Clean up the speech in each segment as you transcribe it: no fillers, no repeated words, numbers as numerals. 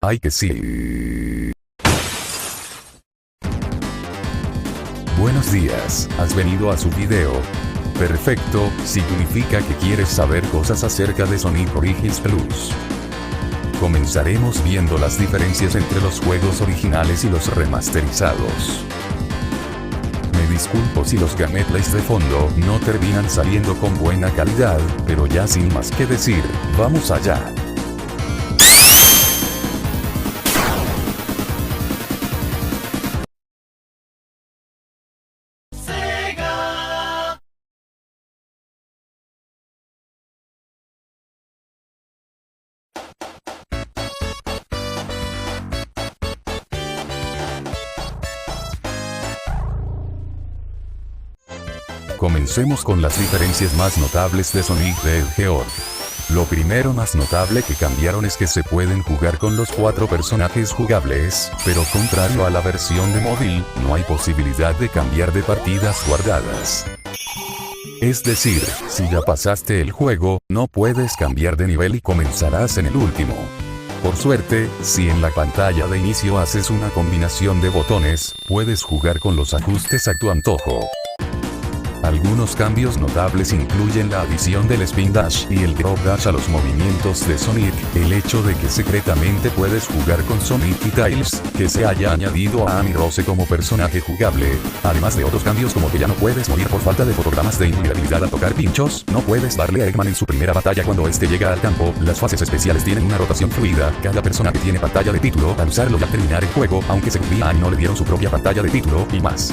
Ay que sí. Buenos días, ¿has venido a su video? Perfecto, significa que quieres saber cosas acerca de Sonic Origins Plus. Comenzaremos viendo las diferencias entre los juegos originales y los remasterizados. Me disculpo si los gameplays de fondo no terminan saliendo con buena calidad, pero ya sin más que decir, vamos allá. Comencemos con las diferencias más notables de Sonic the Hedgehog. Lo primero más notable que cambiaron es que se pueden jugar con los 4 personajes jugables, pero contrario a la versión de móvil, no hay posibilidad de cambiar de partidas guardadas. Es decir, si ya pasaste el juego, no puedes cambiar de nivel y comenzarás en el último. Por suerte, si en la pantalla de inicio haces una combinación de botones, puedes jugar con los ajustes a tu antojo. Algunos cambios notables incluyen la adición del Spin Dash y el Drop Dash a los movimientos de Sonic, el hecho de que secretamente puedes jugar con Sonic y Tails, que se haya añadido a Amy Rose como personaje jugable, además de otros cambios como que ya no puedes morir por falta de fotogramas de invulnerabilidad al tocar pinchos, no puedes darle a Eggman en su primera batalla cuando este llega al campo, las fases especiales tienen una rotación fluida, cada personaje tiene pantalla de título al usarlo y al terminar el juego, aunque se cumplía y no le dieron su propia pantalla de título, y más.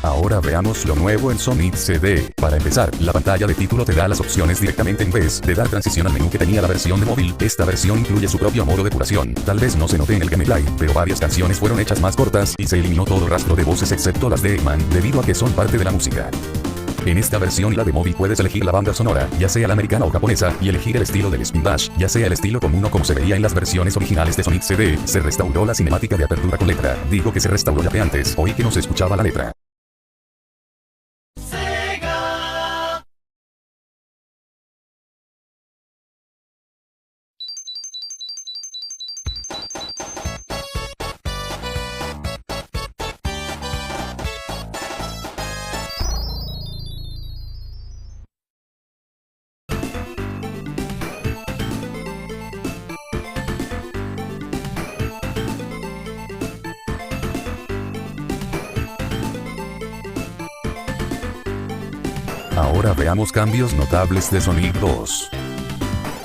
Ahora veamos lo nuevo en Sonic CD. Para empezar, la pantalla de título te da las opciones directamente en vez de dar transición al menú que tenía la versión de móvil. Esta versión incluye su propio modo de depuración. Tal vez no se note en el gameplay, pero varias canciones fueron hechas más cortas y se eliminó todo rastro de voces excepto las de Eggman, debido a que son parte de la música. En esta versión y la de móvil puedes elegir la banda sonora, ya sea la americana o japonesa, y elegir el estilo del Spin Dash, ya sea el estilo común o como se veía en las versiones originales de Sonic CD. Se restauró la cinemática de apertura con letra. Digo que se restauró ya que antes oí que no se escuchaba la letra. Ahora veamos cambios notables de Sonic 2.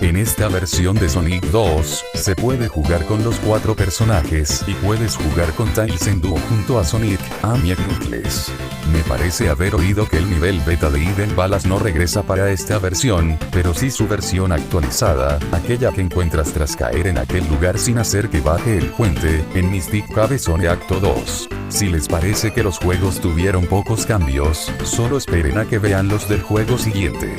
En esta versión de Sonic 2, se puede jugar con los 4 personajes y puedes jugar con Tails en dúo junto a Sonic, Amy y Knuckles. Me parece haber oído que el nivel beta de Hidden Palace no regresa para esta versión, pero sí su versión actualizada, aquella que encuentras tras caer en aquel lugar sin hacer que baje el puente, en Mystic Cave Zone Acto 2. Si les parece que los juegos tuvieron pocos cambios, solo esperen a que vean los del juego siguiente.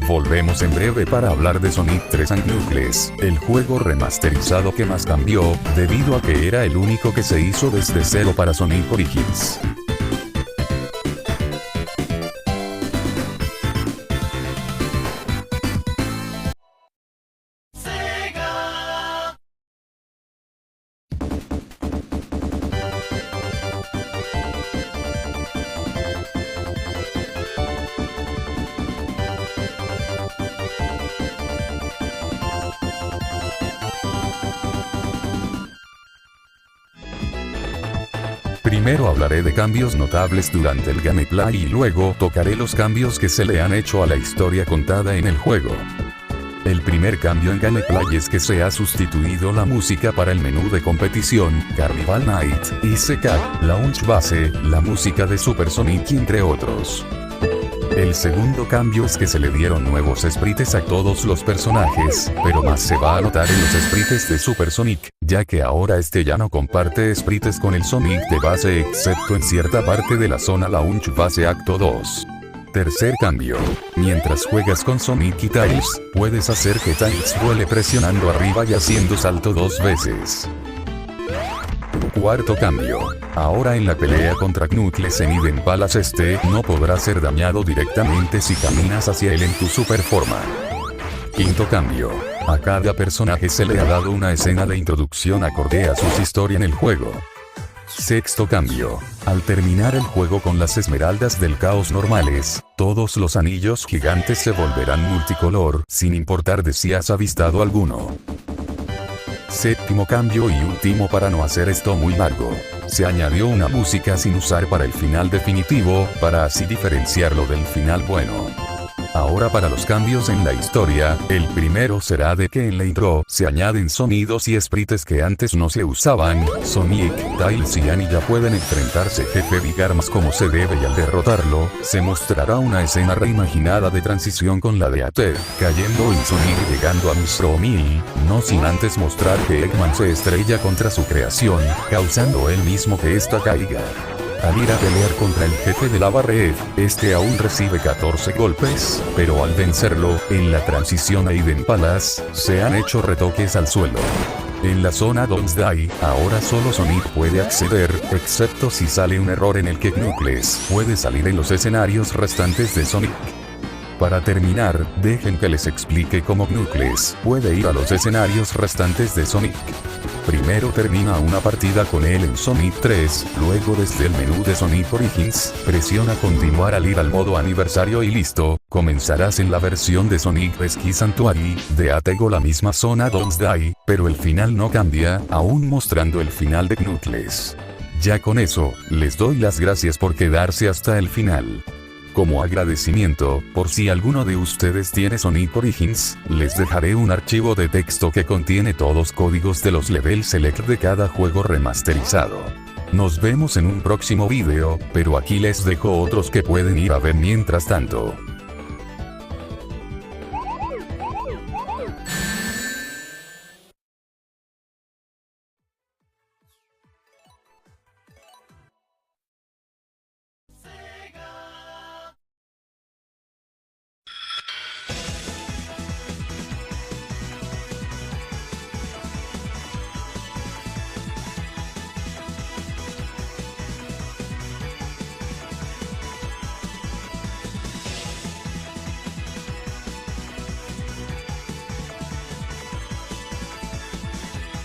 Volvemos en breve para hablar de Sonic 3 and Knuckles, el juego remasterizado que más cambió, debido a que era el único que se hizo desde cero para Sonic Origins. Primero hablaré de cambios notables durante el gameplay y luego tocaré los cambios que se le han hecho a la historia contada en el juego. El primer cambio en gameplay es que se ha sustituido la música para el menú de competición, Carnival Night, y SECAC, Launch Base, la música de Super Sonic entre otros. El segundo cambio es que se le dieron nuevos sprites a todos los personajes, pero más se va a notar en los sprites de Super Sonic, ya que ahora este ya no comparte sprites con el Sonic de base excepto en cierta parte de la zona Launch Base Acto 2. Tercer cambio. Mientras juegas con Sonic y Tails, puedes hacer que Tails vuele presionando arriba y haciendo salto 2 veces. Cuarto cambio. Ahora en la pelea contra Knuckles en Hidden Palace no podrá ser dañado directamente si caminas hacia él en tu super forma. Quinto cambio. A cada personaje se le ha dado una escena de introducción acorde a sus historias en el juego. Sexto cambio. Al terminar el juego con las esmeraldas del caos normales, todos los anillos gigantes se volverán multicolor, sin importar de si has avistado alguno. Séptimo cambio y último para no hacer esto muy largo. Se añadió una música sin usar para el final definitivo, para así diferenciarlo del final bueno. Ahora para los cambios en la historia, el primero será de que en la intro se añaden sonidos y sprites que antes no se usaban. Sonic, Tails y Annie ya pueden enfrentarse jefe Big Arms como se debe y al derrotarlo, se mostrará una escena reimaginada de transición con la de AT, cayendo y Sonic llegando a Mr. 1000, no sin antes mostrar que Eggman se estrella contra su creación, causando él mismo que esta caiga. Al ir a pelear contra el jefe de Lava Red, este aún recibe 14 golpes, pero al vencerlo, en la transición a Hidden Palace, se han hecho retoques al suelo. En la zona Doomsday, ahora solo Sonic puede acceder, excepto si sale un error en el que Knuckles puede salir en los escenarios restantes de Sonic. Para terminar, dejen que les explique cómo Knuckles puede ir a los escenarios restantes de Sonic. Primero termina una partida con él en Sonic 3, luego desde el menú de Sonic Origins, presiona continuar al ir al modo aniversario y listo, comenzarás en la versión de Sonic Rescue Sanctuary, de Atego la misma zona Doomsday, pero el final no cambia, aún mostrando el final de Knuckles. Ya con eso, les doy las gracias por quedarse hasta el final. Como agradecimiento, por si alguno de ustedes tiene Sonic Origins, les dejaré un archivo de texto que contiene todos códigos de los Level Select de cada juego remasterizado. Nos vemos en un próximo video, pero aquí les dejo otros que pueden ir a ver mientras tanto.